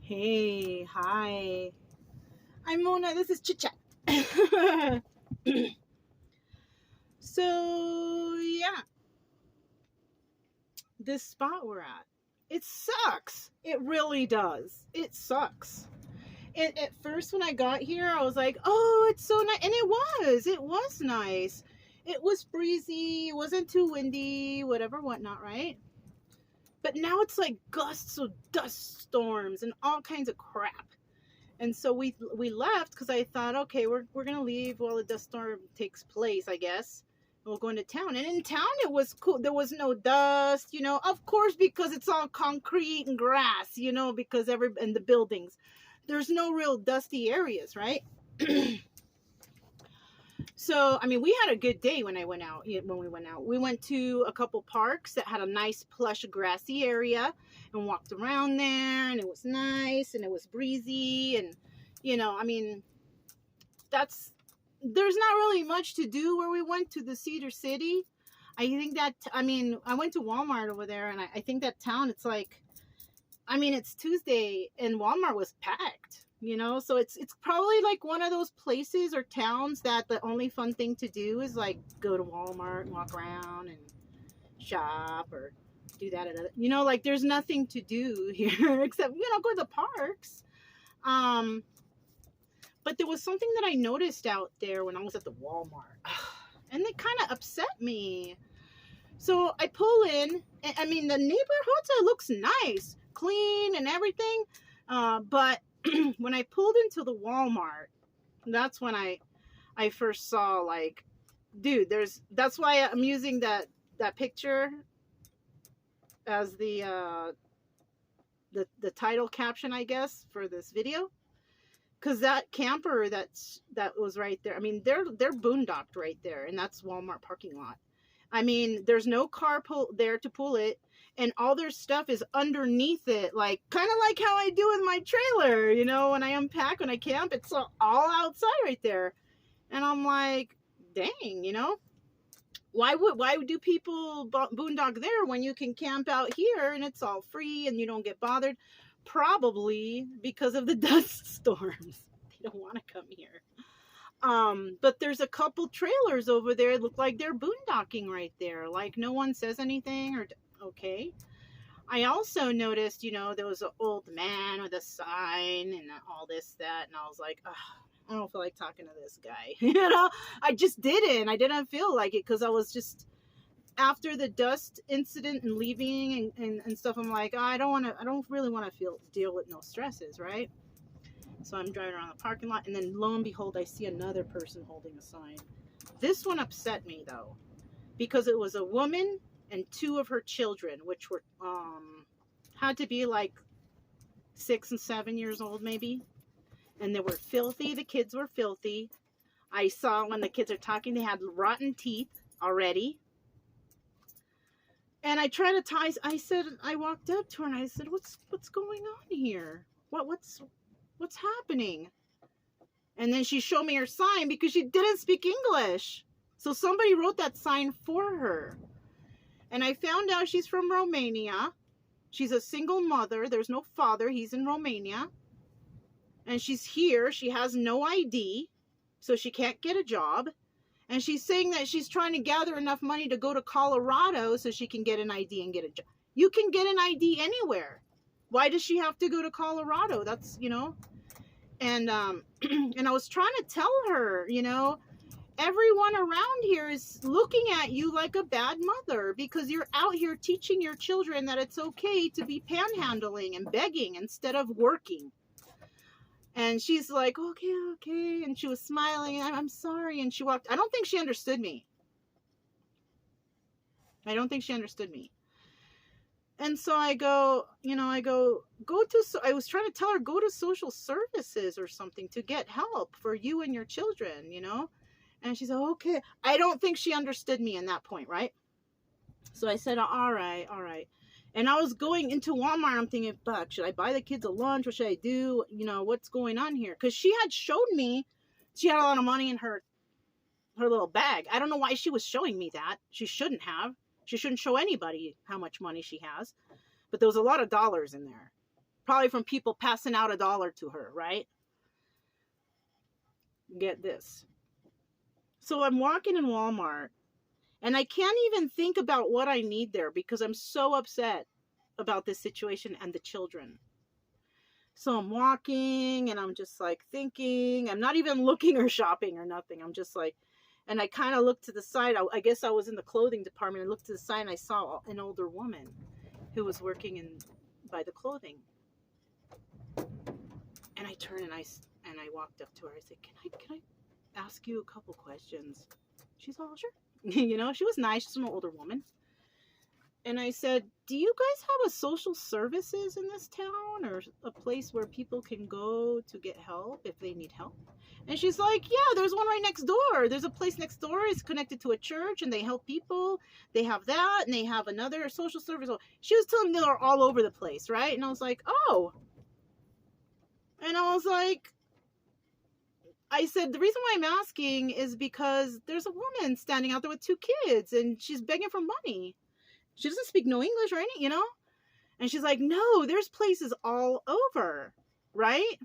Hey, hi. I'm Mona. This is Chit Chat. So, yeah, this spot we're at, it sucks. It really does. It sucks. And at first, when I got here, I was like, oh, it's so nice. And it was. It was nice. It was breezy. It wasn't too windy, whatever, whatnot, right? But now it's like gusts of dust storms and all kinds of crap. And so we left because I thought, okay, we're gonna leave while the dust storm takes place, I guess. And we'll go into town. And in town it was cool. There was no dust, of course, because it's all concrete and grass, because and the buildings. There's no real dusty areas, right? So, I mean, we had a good day when we went out. We went to a couple parks that had a nice plush grassy area and walked around there, and it was nice and it was breezy. And, I mean, there's not really much to do where we went to the Cedar City. I went to Walmart over there, and I think that town, it's like, it's Tuesday and Walmart was packed. So it's probably like one of those places or towns that the only fun thing to do is like go to Walmart and walk around and shop or do that like there's nothing to do here except go to the parks. But there was something that I noticed out there when I was at the Walmart, and it kind of upset me. So I pull in, and the neighborhood looks nice, clean and everything, but when I pulled into the Walmart, that's when I first saw, like, dude, that's why I'm using that picture as the title caption, I guess, for this video. Because that camper that was right there, they're boondocked right there, and that's Walmart parking lot. There's no car there to pull it, and all their stuff is underneath it, like kind of like how I do with my trailer, when I unpack, when I camp, it's all outside right there. And I'm like, dang, why do people boondock there when you can camp out here and it's all free and you don't get bothered? Probably because of the dust storms. They don't want to come here. But there's a couple trailers over there that look like they're boondocking right there. Like no one says anything or okay. I also noticed, there was an old man with a sign and all this, that, and I was like, I don't feel like talking to this guy. I just didn't. I didn't feel like it because I was just after the dust incident and leaving and stuff. I'm like, I don't really want to deal with no stresses, right? So I'm driving around the parking lot, and then lo and behold, I see another person holding a sign. This one upset me, though, because it was a woman and two of her children, which were had to be like 6 and 7 years old, maybe. And they were filthy. The kids were filthy. I saw when the kids are talking, they had rotten teeth already. And I tried to I walked up to her and I said, what's going on here? What's happening? And then she showed me her sign because she didn't speak English. So somebody wrote that sign for her. And I found out she's from Romania. She's a single mother. There's no father. He's in Romania. And she's here. She has no ID. So she can't get a job. And she's saying that she's trying to gather enough money to go to Colorado so she can get an ID and get a job. You can get an ID anywhere. Why does she have to go to Colorado? That's, and and I was trying to tell her, everyone around here is looking at you like a bad mother because you're out here teaching your children that it's okay to be panhandling and begging instead of working. And she's like, okay. And she was smiling. I'm sorry. And she walked. I don't think she understood me. And so I go, I was trying to tell her, go to social services or something to get help for you and your children, And she said, okay. I don't think she understood me in that point, right? So I said, all right. And I was going into Walmart. I'm thinking, fuck, should I buy the kids a lunch? What should I do? What's going on here? Because she had showed me she had a lot of money in her little bag. I don't know why she was showing me that. She shouldn't have. She shouldn't show anybody how much money she has. But there was a lot of dollars in there. Probably from people passing out $1 to her, right? Get this. So I'm walking in Walmart, and I can't even think about what I need there because I'm so upset about this situation and the children. So I'm walking and I'm just like thinking, I'm not even looking or shopping or nothing. I'm just like, and I kind of looked to the side. I guess I was in the clothing department. I looked to the side and I saw an older woman who was working by the clothing. And I turned and I walked up to her. I said, can I ask you a couple questions? She's all, sure. You know, she was nice. She's an older woman. And I said, do you guys have a social services in this town, or a place where people can go to get help if they need help? And she's like, yeah, there's one right next door. There's a place next door. It's connected to a church and they help people. They have that and they have another social service. She was telling me they're all over the place, right? And I was like, oh. And I was like, I said, the reason why I'm asking is because there's a woman standing out there with 2 kids and she's begging for money. She doesn't speak no English or anything, you know? And she's like, no, there's places all over, right?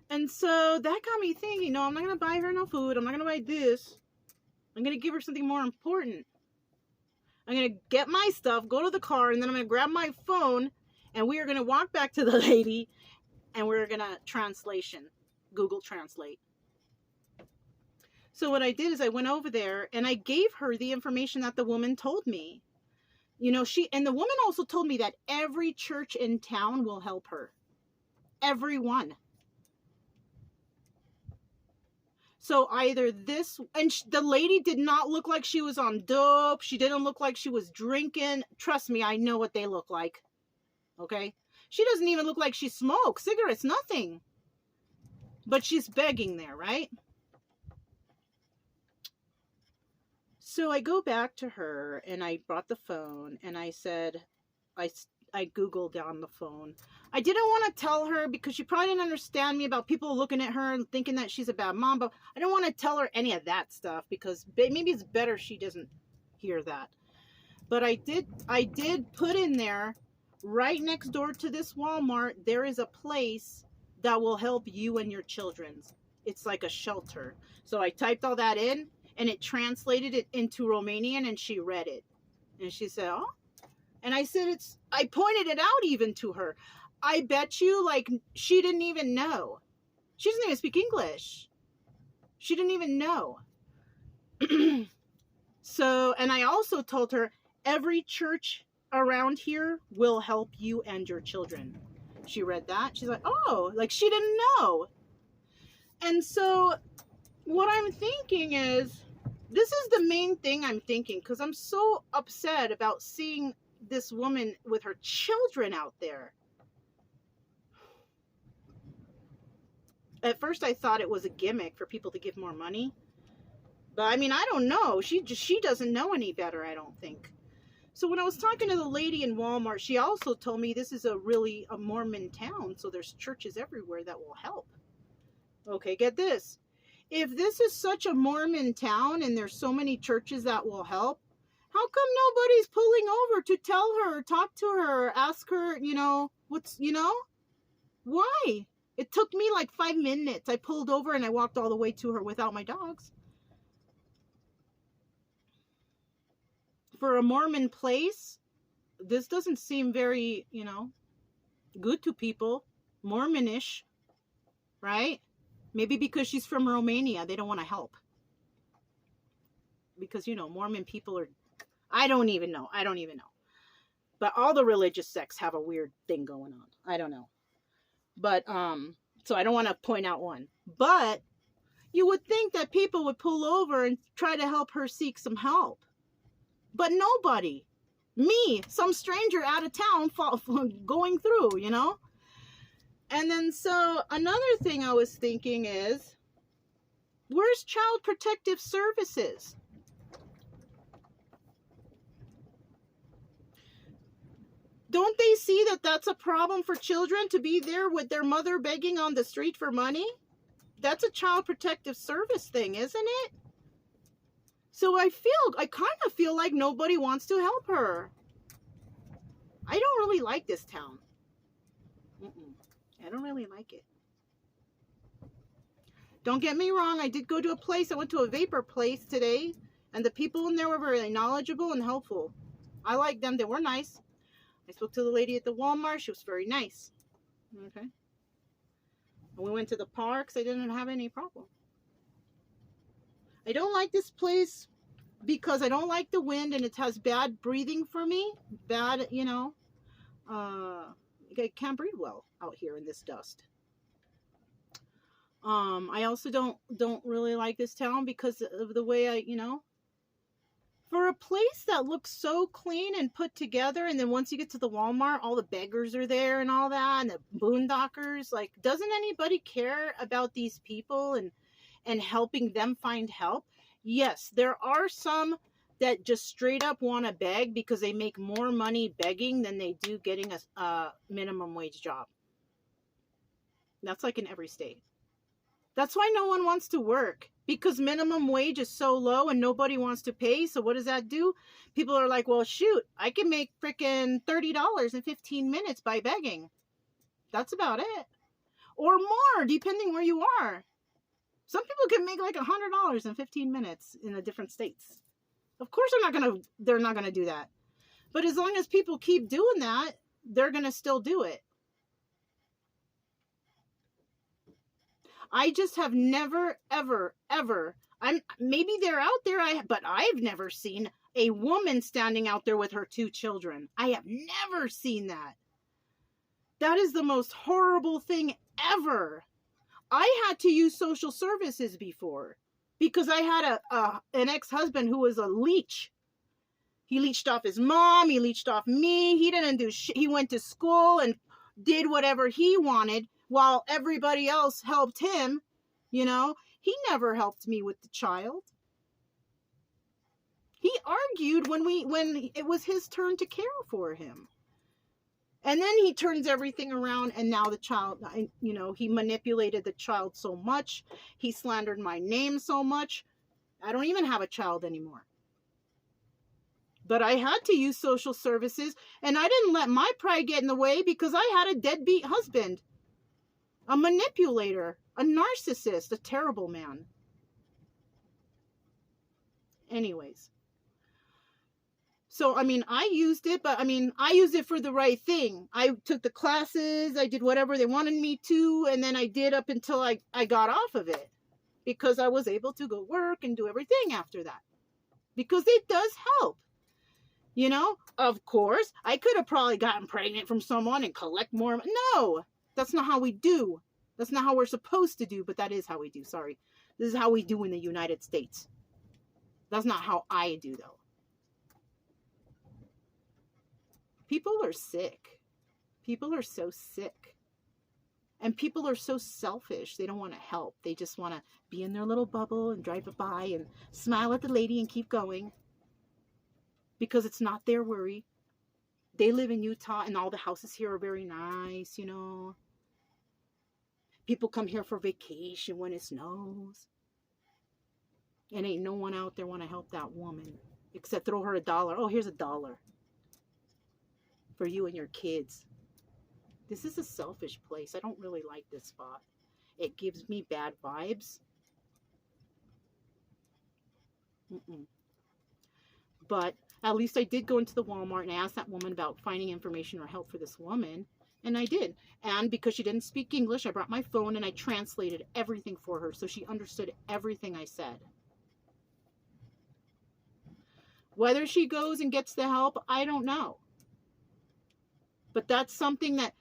And so that got me thinking, no, I'm not going to buy her no food. I'm not going to buy this. I'm going to give her something more important. I'm going to get my stuff, go to the car, and then I'm going to grab my phone, and we are going to walk back to the lady, and we're going to Google Translate. So what I did is I went over there and I gave her the information that the woman told me. You know, and the woman also told me that every church in town will help her. Everyone. So either this, and the lady did not look like she was on dope. She didn't look like she was drinking. Trust me, I know what they look like. Okay? She doesn't even look like she smokes cigarettes, nothing. But she's begging there, right? So I go back to her and I brought the phone and I said, I Googled on the phone. I didn't want to tell her because she probably didn't understand me about people looking at her and thinking that she's a bad mom, but I don't want to tell her any of that stuff because maybe it's better she doesn't hear that. But I did put in there, right next door to this Walmart, there is a place that will help you and your children. It's like a shelter. So I typed all that in and it translated it into Romanian and she read it. And she said, oh. And I said, I pointed it out even to her. I bet you, like, she didn't even know. She doesn't even speak English. She didn't even know. So, and I also told her, every church around here will help you and your children. She read that. She's like, oh, like she didn't know. And so what I'm thinking is, this is the main thing I'm thinking, because I'm so upset about seeing this woman with her children out there. At first I thought it was a gimmick for people to give more money. But I mean, I don't know. She doesn't know any better, I don't think. So when I was talking to the lady in Walmart, she also told me this is a Mormon town, so there's churches everywhere that will help. Okay, get this. If this is such a Mormon town and there's so many churches that will help, how come nobody's pulling over to tell her, talk to her, ask her, why? It took me like 5 minutes. I pulled over and I walked all the way to her without my dogs. For a Mormon place, this doesn't seem very, good to people. Mormonish, right? Maybe because she's from Romania, they don't want to help. Because, Mormon people are, I don't even know. But all the religious sects have a weird thing going on. I don't know. But, so I don't want to point out one. But you would think that people would pull over and try to help her seek some help. But nobody. Me, some stranger out of town going through, And then so another thing I was thinking is, where's Child Protective Services? Don't they see that that's a problem for children to be there with their mother begging on the street for money? That's a Child Protective Service thing, isn't it? So I kind of feel like nobody wants to help her. I don't really like this town. I don't really like it. Don't get me wrong. I did go to a place. I went to a vapor place today, and the people in there were very knowledgeable and helpful. I liked them. They were nice. I spoke to the lady at the Walmart. She was very nice. Okay. And we went to the parks. I didn't have any problem. I don't like this place because I don't like the wind, and it has bad breathing for me. Bad, you know. I can't breathe well out here in this dust. I also don't really like this town because of the way for a place that looks so clean and put together, and then once you get to the Walmart, all the beggars are there and all that, and the boondockers. Like, doesn't anybody care about these people and helping them find help? Yes, there are some that just straight up want to beg because they make more money begging than they do getting a minimum wage job. That's like in every state. That's why no one wants to work, because minimum wage is so low and nobody wants to pay. So what does that do? People are like, well, shoot, I can make freaking $30 in 15 minutes by begging. That's about it. Or more, depending where you are. Some people can make like $100 in 15 minutes in the different states. Of course they're not gonna do that. But as long as people keep doing that, they're gonna still do it. I just have never, ever, maybe they're out there, but I've never seen a woman standing out there with her 2 children. I have never seen that. That is the most horrible thing ever. I had to use social services before because I had an ex-husband who was a leech. He leeched off his mom. He leeched off me. He didn't do shit. He went to school and did whatever he wanted while everybody else helped him. He never helped me with the child. He argued when it was his turn to care for him. And then he turns everything around, and now the child, he manipulated the child so much. He slandered my name so much. I don't even have a child anymore. But I had to use social services, and I didn't let my pride get in the way because I had a deadbeat husband. A manipulator, a narcissist, a terrible man. Anyways. So, I used it, but I used it for the right thing. I took the classes, I did whatever they wanted me to, and then I did up until I got off of it. Because I was able to go work and do everything after that. Because it does help. Of course, I could have probably gotten pregnant from someone and collect more. No, that's not how we do. That's not how we're supposed to do, but that is how we do. Sorry. This is how we do in the United States. That's not how I do, though. People are sick. People are so sick. And people are so selfish. They don't want to help. They just want to be in their little bubble and drive it by and smile at the lady and keep going. Because it's not their worry. They live in Utah and all the houses here are very nice, People come here for vacation when it snows. And ain't no one out there want to help that woman. Except throw her $1. Oh, here's $1. For you and your kids. This is a selfish place. I don't really like this spot. It gives me bad vibes. But at least I did go into the Walmart and I asked that woman about finding information or help for this woman. And I did. And because she didn't speak English, I brought my phone and I translated everything for her. So she understood everything I said. Whether she goes and gets the help, I don't know. But that's something that,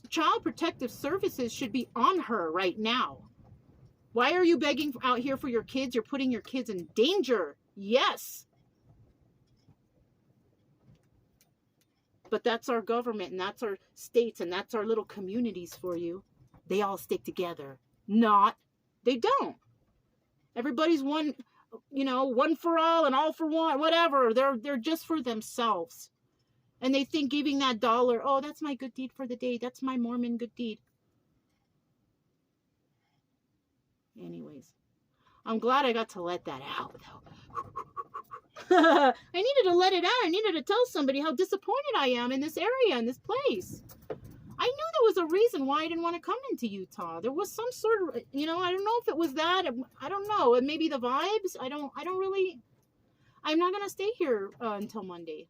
Child Protective Services should be on her right now. Why are you begging out here for your kids? You're putting your kids in danger. Yes. But that's our government and that's our states and that's our little communities for you. They all stick together. Not. They don't. Everybody's one for all and all for one, whatever. They're just for themselves. And they think giving that $1, oh, that's my good deed for the day. That's my Mormon good deed. Anyways, I'm glad I got to let that out, though. I needed to let it out. I needed to tell somebody how disappointed I am in this area, in this place. I knew there was a reason why I didn't want to come into Utah. There was some sort of, you know, I don't know if it was that. I don't know. It maybe the vibes. I don't really. I'm not gonna stay here until Monday.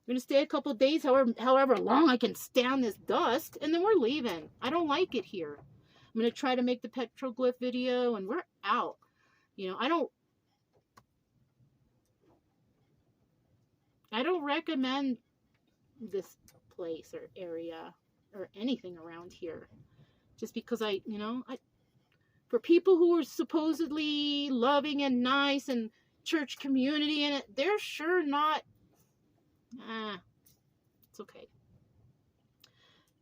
I'm gonna stay a couple of days, however long I can stand this dust, and then we're leaving. I don't like it here. I'm gonna try to make the petroglyph video, and we're out. You know, I don't recommend this place or area or anything around here, just because for people who are supposedly loving and nice and church community in it, they're sure not. It's okay.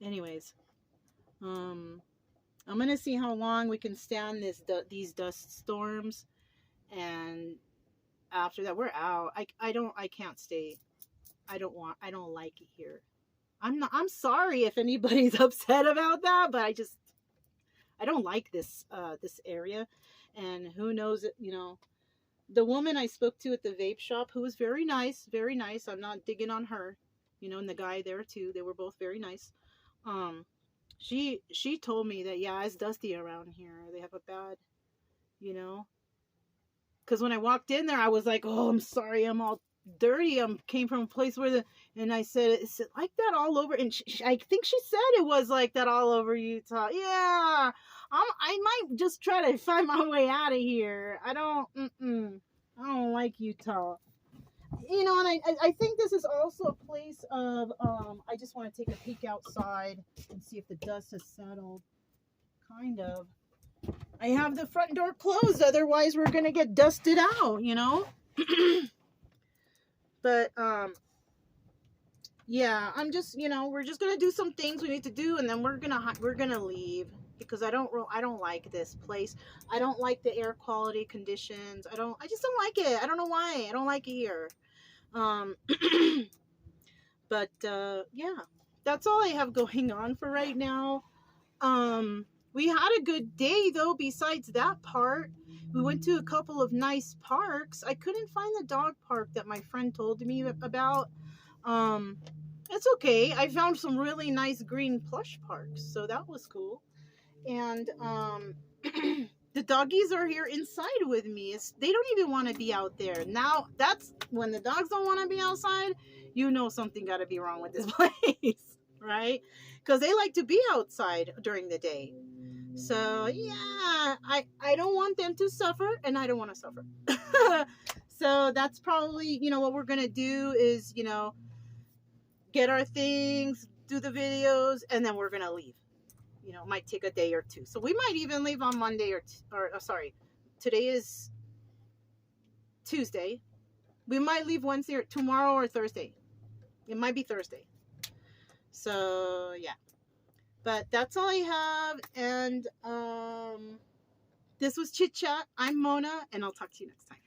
Anyways, I'm gonna see how long we can stand these dust storms, and after that we're out. I can't stay. I don't like it here. I'm sorry if anybody's upset about that, but I don't like this area. And who knows it, you know, the woman I spoke to at the vape shop, who was very nice, very nice. I'm not digging on her, you know, and the guy there too. They were both very nice. She told me that, yeah, it's dusty around here. They have a bad, you know, because when I walked in there, I was like, oh, I'm sorry, I'm all dirty. I came from a place where and I said, is it like that all over? And I think she said it was like that all over Utah. Yeah, I might just try to find my way out of here. I don't like Utah. You know, and I think this is also a place of, I just want to take a peek outside and see if the dust has settled. Kind of. I have the front door closed, otherwise we're going to get dusted out, you know? But, yeah, I'm just, you know, we're just going to do some things we need to do, and then we're going to leave, because I don't like this place. I don't like the air quality conditions. I just don't like it. I don't know why. I don't like it here. But, yeah, that's all I have going on for right now. We had a good day, though, besides that part. We went to a couple of nice parks. I couldn't find the dog park that my friend told me about. It's okay. I found some really nice green plush parks, so that was cool. And, the doggies are here inside with me. They don't even want to be out there. Now, that's when the dogs don't want to be outside, you know something got to be wrong with this place, right? Because they like to be outside during the day. So, yeah, I don't want them to suffer, and I don't want to suffer. So that's probably, you know, what we're going to do is, you know, get our things, do the videos, and then we're going to leave. You know, it might take a day or two. So we might even leave on Monday sorry, today is Tuesday. We might leave Wednesday or tomorrow or Thursday. It might be Thursday. So, yeah. But that's all I have. And this was Chit Chat. I'm Mona, and I'll talk to you next time.